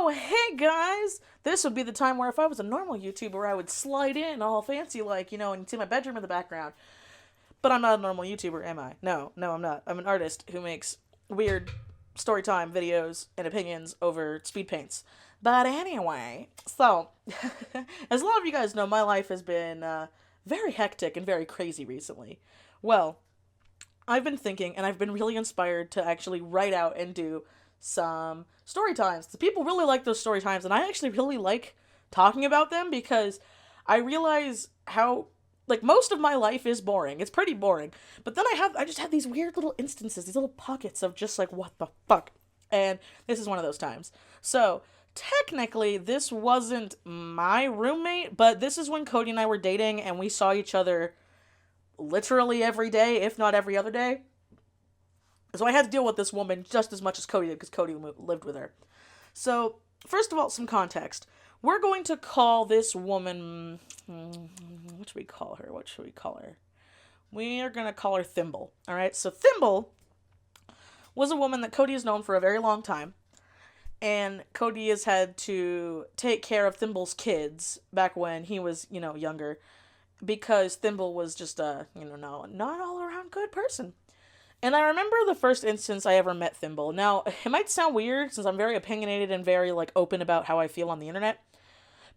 hey guys! This would be the time where if I was a normal YouTuber, I would slide in all fancy like, and see my bedroom in the background. But I'm not a normal YouTuber, am I? No, I'm not. I'm an artist who makes weird storytime videos and opinions over speed paints. But anyway, so, as a lot of you guys know, my life has been very hectic and very crazy recently. Well, I've been thinking, and I've been really inspired to actually write out and do some story times. The people really like those story times, and I actually really like talking about them because I realize how like most of my life is boring. It's pretty boring. But then I just have these weird little instances, these little pockets of just like what the fuck. And this is one of those times. So, technically this wasn't my roommate, but this is when Cody and I were dating and we saw each other literally every day, if not every other day. So I had to deal with this woman just as much as Cody did because Cody lived with her. So, first of all, some context. We're going to call this woman. What should we call her? We are going to call her Thimble. Alright, so Thimble was a woman that Cody has known for a very long time. And Cody has had to take care of Thimble's kids back when he was, younger. Because Thimble was just a, not all around good person. And I remember the first instance I ever met Thimble. Now, it might sound weird since I'm very opinionated and very, open about how I feel on the internet.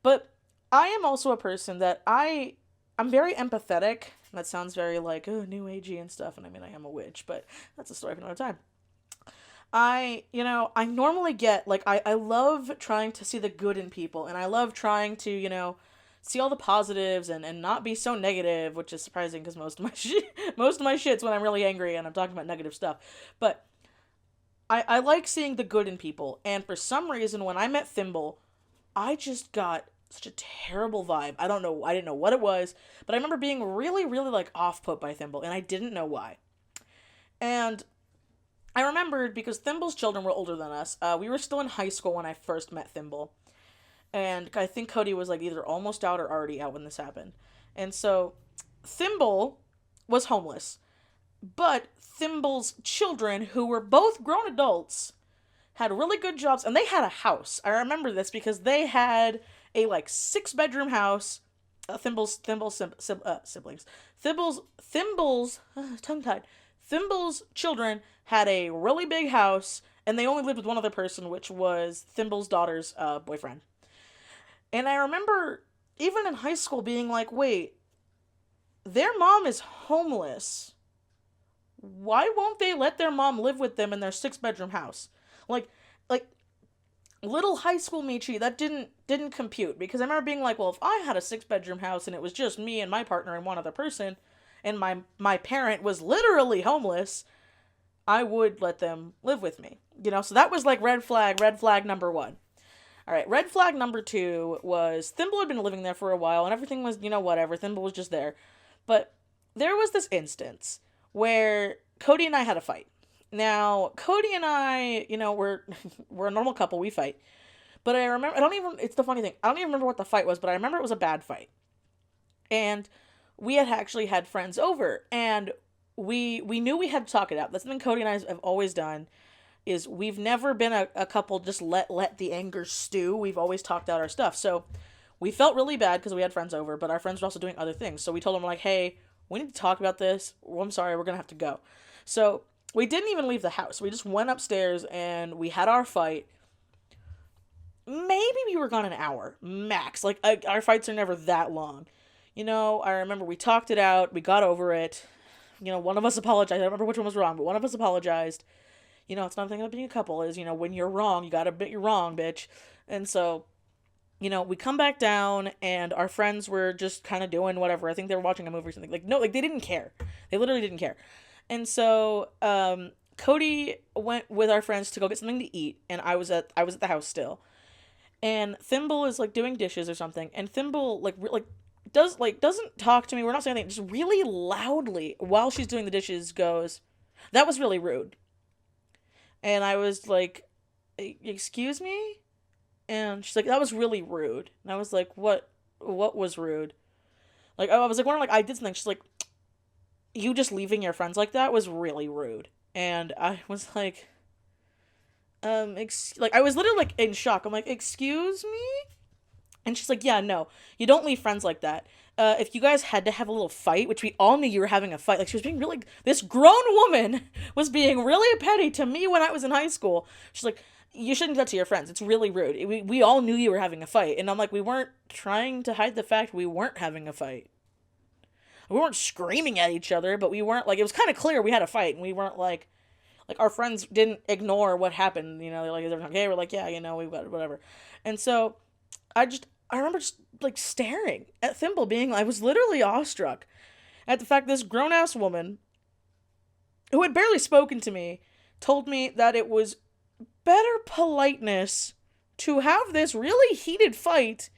But I am also a person that I'm very empathetic. That sounds very, new agey and stuff. And I mean, I am a witch, but that's a story for another time. I normally get, I love trying to see the good in people. And I love trying to, see all the positives and not be so negative, which is surprising because most of my shit's when I'm really angry and I'm talking about negative stuff. But I like seeing the good in people, and for some reason when I met Thimble, I just got such a terrible vibe. I didn't know what it was, but I remember being really, really off-put by Thimble, and I didn't know why. And I remembered because Thimble's children were older than us. We were still in high school when I first met Thimble. And I think Cody was either almost out or already out when this happened. And so Thimble was homeless. But Thimble's children, who were both grown adults, had really good jobs, and they had a house. I remember this because they had a 6-bedroom house. Thimble's siblings. Thimble's tongue-tied. Thimble's children had a really big house, and they only lived with one other person, which was Thimble's daughter's boyfriend. And I remember, even in high school, being wait, their mom is homeless. Why won't they let their mom live with them in their 6-bedroom house? Like, little high school Michi, that didn't compute. Because I remember being well, if I had a 6-bedroom house and it was just me and my partner and one other person, and my parent was literally homeless, I would let them live with me. So that was red flag number 1. All right, red flag number 2 was Thimble had been living there for a while, and everything was, whatever. Thimble was just there. But there was this instance where Cody and I had a fight. Now, Cody and I, we're a normal couple. We fight. But I remember, it's the funny thing. I don't even remember what the fight was, but I remember it was a bad fight. And we had actually had friends over, and we knew we had to talk it out. That's something Cody and I have always done. Is we've never been a couple just let the anger stew. We've always talked out our stuff. So we felt really bad because we had friends over, but our friends were also doing other things. So we told them hey, we need to talk about this. Well, I'm sorry, we're going to have to go. So we didn't even leave the house. We just went upstairs and we had our fight. Maybe we were gone an hour, max. Our fights are never that long. I remember we talked it out. We got over it. One of us apologized. I don't remember which one was wrong, but one of us apologized. It's not a thing about being a couple is, when you're wrong, you gotta admit you're wrong, bitch. And so, we come back down and our friends were just kind of doing whatever. I think they were watching a movie or something. No, they didn't care. They literally didn't care. And so, Cody went with our friends to go get something to eat, and I was at the house still. And Thimble is doing dishes or something, and Thimble doesn't talk to me. We're not saying anything. Just really loudly while she's doing the dishes goes, "That was really rude." And I was excuse me? And she's that was really rude. And I was what was rude? I was wondering, I did something. She's you just leaving your friends like that was really rude. And I was like, I was literally, like, in shock. I'm like, excuse me? And she's like, yeah, no, you don't leave friends like that. If you guys had to have a little fight, which we all knew you were having a fight, like, she was being really, this grown woman was being really petty to me when I was in high school. She's like, you shouldn't do that to your friends. It's really rude. We all knew you were having a fight. And I'm like, we weren't trying to hide the fact we weren't having a fight. We weren't screaming at each other, but we weren't, like, it was kind of clear we had a fight, and we weren't, like, our friends didn't ignore what happened, you know, they're like, is everything okay? We're like, yeah, you know, we've got whatever. And so, I remember just, like, staring at Thimble, I was literally awestruck at the fact this grown-ass woman, who had barely spoken to me, told me that it was better politeness to have this really heated fight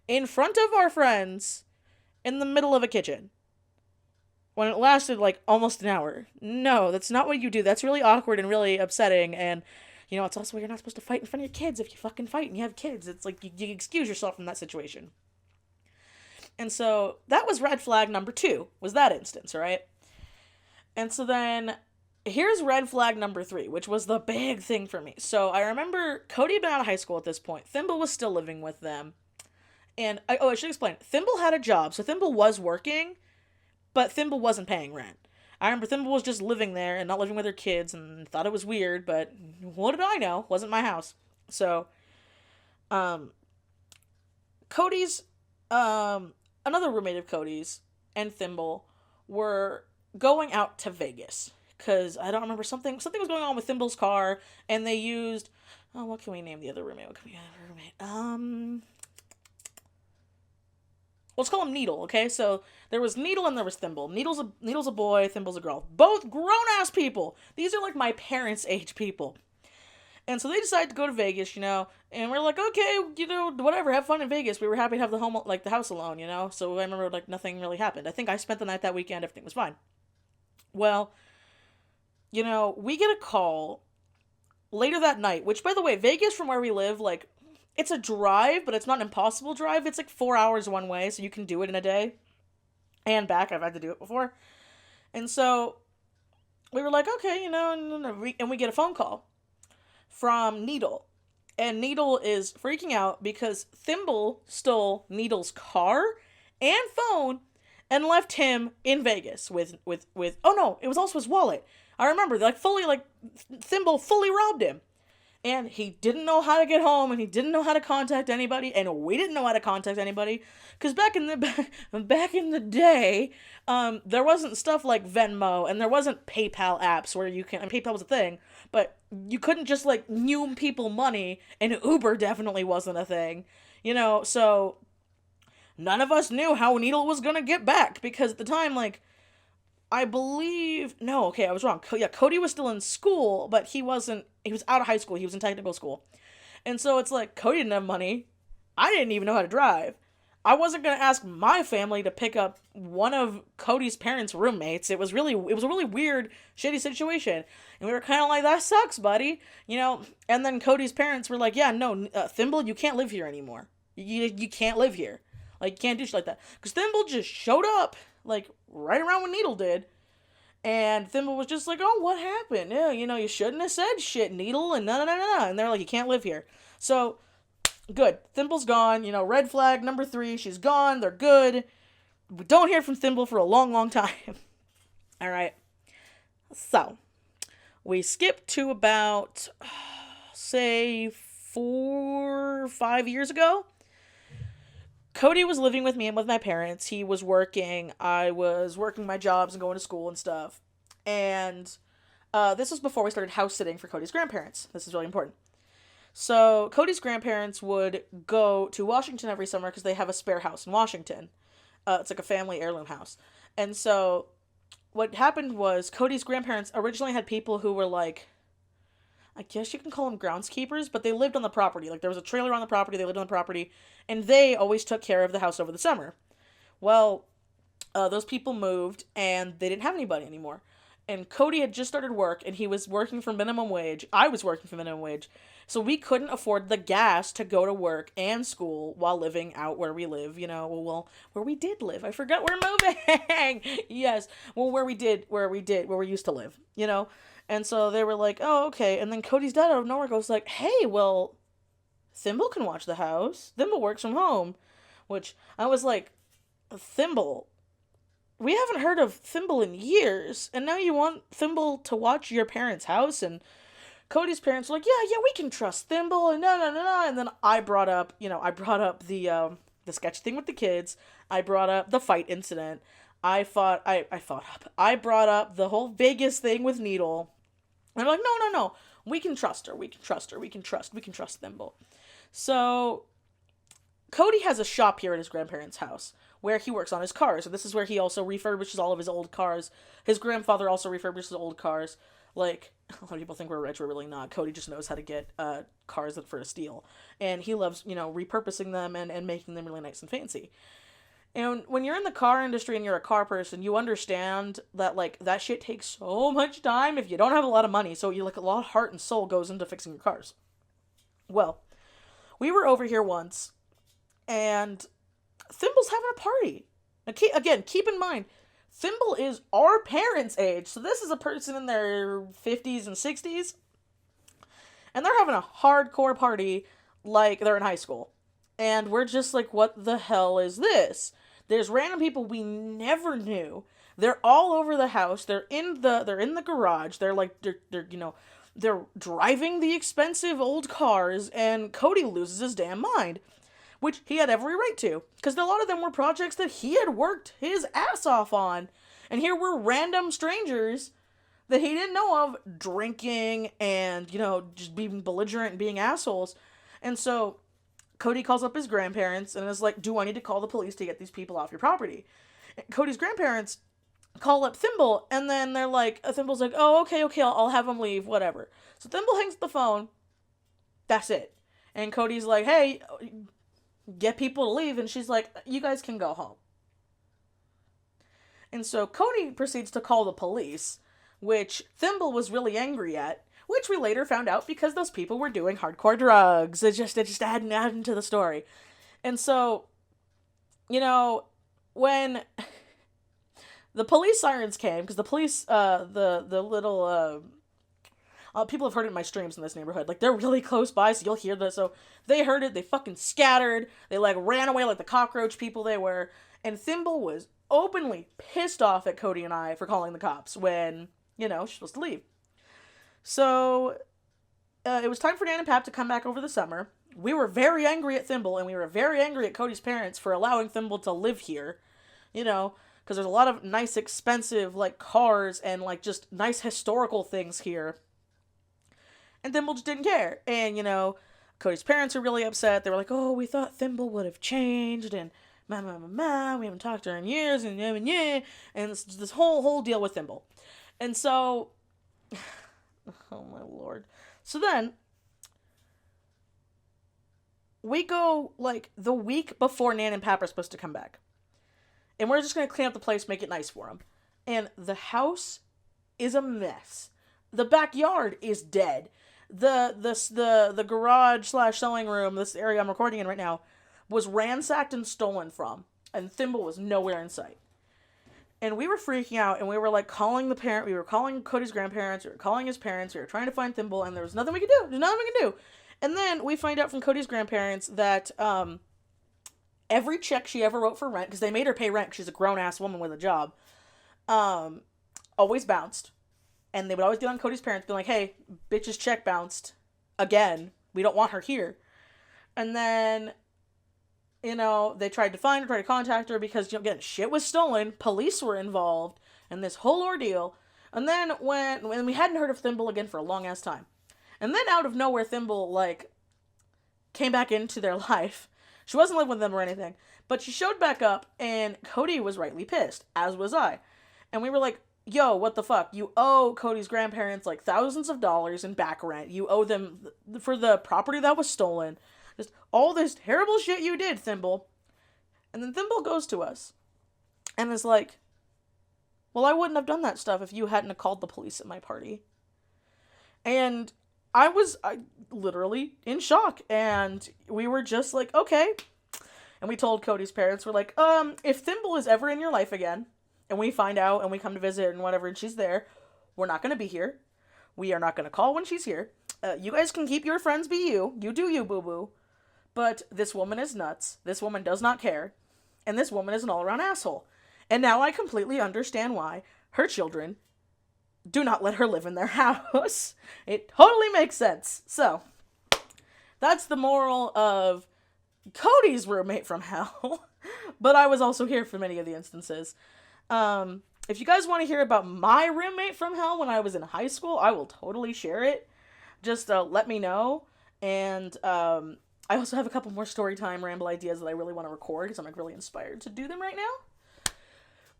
in front of our friends in the middle of a kitchen. When it lasted, like, almost an hour. No, that's not what you do. That's really awkward and really upsetting, and, you know, it's also, you're not supposed to fight in front of your kids if you fucking fight and you have kids. It's like, you excuse yourself from that situation. And so, that was red flag number 2, was that instance, right? And so then, here's red flag number 3, which was the big thing for me. So, I remember Cody had been out of high school at this point. Thimble was still living with them. And, I should explain. Thimble had a job, so Thimble was working, but Thimble wasn't paying rent. I remember Thimble was just living there and not living with her kids and thought it was weird, but what did I know? It wasn't my house. So, Cody's, another roommate of Cody's and Thimble were going out to Vegas. Because, I don't remember, something was going on with Thimble's car, and they used, what can we name the other roommate? What can we name the roommate? Let's call him Needle, okay? So, there was Needle and there was Thimble. Needle's a boy, Thimble's a girl. Both grown-ass people. These are, like, my parents' age people. And so they decided to go to Vegas, you know, and we're like, okay, you know, whatever, have fun in Vegas. We were happy to have the house alone, you know? So I remember, like, nothing really happened. I think I spent the night that weekend, everything was fine. Well, you know, we get a call later that night, which, by the way, Vegas from where we live, like, it's a drive, but it's not an impossible drive. It's like 4 hours one way, so you can do it in a day. And back, I've had to do it before. And so, we were like, okay, you know, and we get a phone call from Needle. And Needle is freaking out because Thimble stole Needle's car and phone and left him in Vegas with oh no, it was also his wallet. I remember, Thimble fully robbed him. And he didn't know how to get home, and he didn't know how to contact anybody, and we didn't know how to contact anybody, because back in the day, there wasn't stuff like Venmo, and there wasn't PayPal apps where you can, and PayPal was a thing, but you couldn't just, like, Noom people money, and Uber definitely wasn't a thing, you know, so none of us knew how Needle was gonna get back, because at the time, like, I believe, no, okay, I was wrong. Yeah, Cody was still in school, but he was out of high school, he was in technical school. And so it's like, Cody didn't have money. I didn't even know how to drive. I wasn't going to ask my family to pick up one of Cody's parents' roommates. It was a really weird, shitty situation. And we were kind of like, that sucks, buddy. You know, and then Cody's parents were like, yeah, no, Thimble, you can't live here anymore. You can't live here. Like, you can't do shit like that. Because Thimble just showed up, like, right around when Needle did. And Thimble was just like, oh, what happened? Yeah, you know, you shouldn't have said shit, Needle, and no. And they're like, you can't live here. So, good. Thimble's gone. You know, red flag number 3. She's gone. They're good. We don't hear from Thimble for a long, long time. All right. So, we skip to about, say, 4 or 5 years ago. Cody was living with me and with my parents. He was working. I was working my jobs and going to school and stuff. And this was before we started house sitting for Cody's grandparents. This is really important. So Cody's grandparents would go to Washington every summer because they have a spare house in Washington. It's like a family heirloom house. And so what happened was Cody's grandparents originally had people who were like, I guess you can call them groundskeepers, but they lived on the property. Like, there was a trailer on the property, they lived on the property, and they always took care of the house over the summer. Well, those people moved, and they didn't have anybody anymore. And Cody had just started work, and he was working for minimum wage. I was working for minimum wage. So we couldn't afford the gas to go to work and school while living out where we live, you know, well, where we did live. I forgot we're moving. Yes. Well, where we used to live, you know. And so they were like, oh, okay. And then Cody's dad out of nowhere goes like, hey, well, Thimble can watch the house. Thimble works from home. Which I was like, Thimble? We haven't heard of Thimble in years. And now you want Thimble to watch your parents' house? And Cody's parents were like, yeah, we can trust Thimble. And no. And then I brought up, the sketch thing with the kids. I brought up the fight incident. I brought up the whole Vegas thing with Needle. And I'm like, no. We can trust her. We can trust Thimble. So Cody has a shop here at his grandparents' house where he works on his cars. And this is where he also refurbishes all of his old cars. His grandfather also refurbishes old cars. Like, a lot of people think we're rich, we're really not. Cody just knows how to get cars for a steal. And he loves, repurposing them and making them really nice and fancy. And when you're in the car industry and you're a car person, you understand that, like, that shit takes so much time if you don't have a lot of money. So a lot of heart and soul goes into fixing your cars. Well, we were over here once, and Thimble's having a party. Now, keep in mind, Thimble is our parents' age, so this is a person in their 50s and 60s, and they're having a hardcore party like they're in high school. And we're just like, what the hell is this? There's random people we never knew. They're all over the house. They're in the garage. They're driving the expensive old cars, and Cody loses his damn mind. Which he had every right to, because a lot of them were projects that he had worked his ass off on. And here were random strangers that he didn't know of drinking and, just being belligerent and being assholes. And so Cody calls up his grandparents and is like, do I need to call the police to get these people off your property? And Cody's grandparents call up Thimble, and then they're like, Thimble's like, oh, okay, I'll have them leave, whatever. So Thimble hangs up the phone. That's it. And Cody's like, hey, get people to leave, and she's like, you guys can go home. And so Cody proceeds to call the police, which Thimble was really angry at, which we later found out because those people were doing hardcore drugs. It just added to the story. And so, when the police sirens came, because the police, the little, people have heard it in my streams in this neighborhood. Like, they're really close by, so you'll hear this. So they heard it. They fucking scattered. They, ran away like the cockroach people they were. And Thimble was openly pissed off at Cody and I for calling the cops when, she's supposed to leave. So it was time for Nan and Pap to come back over the summer. We were very angry at Thimble, and we were very angry at Cody's parents for allowing Thimble to live here. Because there's a lot of nice, expensive, cars and, just nice historical things here. And Thimble just didn't care. And, Cody's parents were really upset. They were like, oh, we thought Thimble would have changed, and we haven't talked to her in years, and this whole deal with Thimble. And so, oh my lord. So then, we go, the week before Nan and Pap are supposed to come back. And we're just going to clean up the place, make it nice for them. And the house is a mess. The backyard is dead. The garage / sewing room, this area I'm recording in right now, was ransacked and stolen from. And Thimble was nowhere in sight. And we were freaking out, and we were calling we were calling Cody's grandparents, we were calling his parents, we were trying to find Thimble, and there was nothing we could do. And then we find out from Cody's grandparents that every check she ever wrote for rent, because they made her pay rent because she's a grown-ass woman with a job, always bounced. And they would always get on Cody's parents, being like, hey, bitch's check bounced again. We don't want her here. And then, they tried to find her, tried to contact her because, again, shit was stolen. Police were involved in this whole ordeal. And then when we hadn't heard of Thimble again for a long-ass time. And then out of nowhere, Thimble, came back into their life. She wasn't living with them or anything. But she showed back up, and Cody was rightly pissed, as was I. And we were like, yo, what the fuck? You owe Cody's grandparents, thousands of dollars in back rent. You owe them for the property that was stolen. Just all this terrible shit you did, Thimble. And then Thimble goes to us and is like, well, I wouldn't have done that stuff if you hadn't have called the police at my party. And I was literally in shock. And we were just like, okay. And we told Cody's parents, we're like, if Thimble is ever in your life again, and we find out and we come to visit and whatever, and she's there, we're not going to be here. We are not going to call when she's here. You guys can keep your friends be you. You do you, boo-boo. But this woman is nuts. This woman does not care. And this woman is an all-around asshole. And now I completely understand why her children do not let her live in their house. It totally makes sense. So, that's the moral of Cody's roommate from hell. But I was also here for many of the instances. If you guys want to hear about my roommate from hell when I was in high school, I will totally share it. Just let me know. And I also have a couple more story time ramble ideas that I really want to record because I'm like really inspired to do them right now.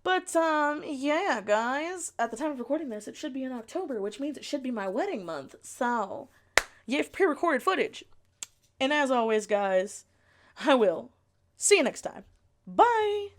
But yeah, guys, at the time of recording this, it should be in October, which means it should be my wedding month. So, you have pre-recorded footage. And as always, guys, I will see you next time. Bye!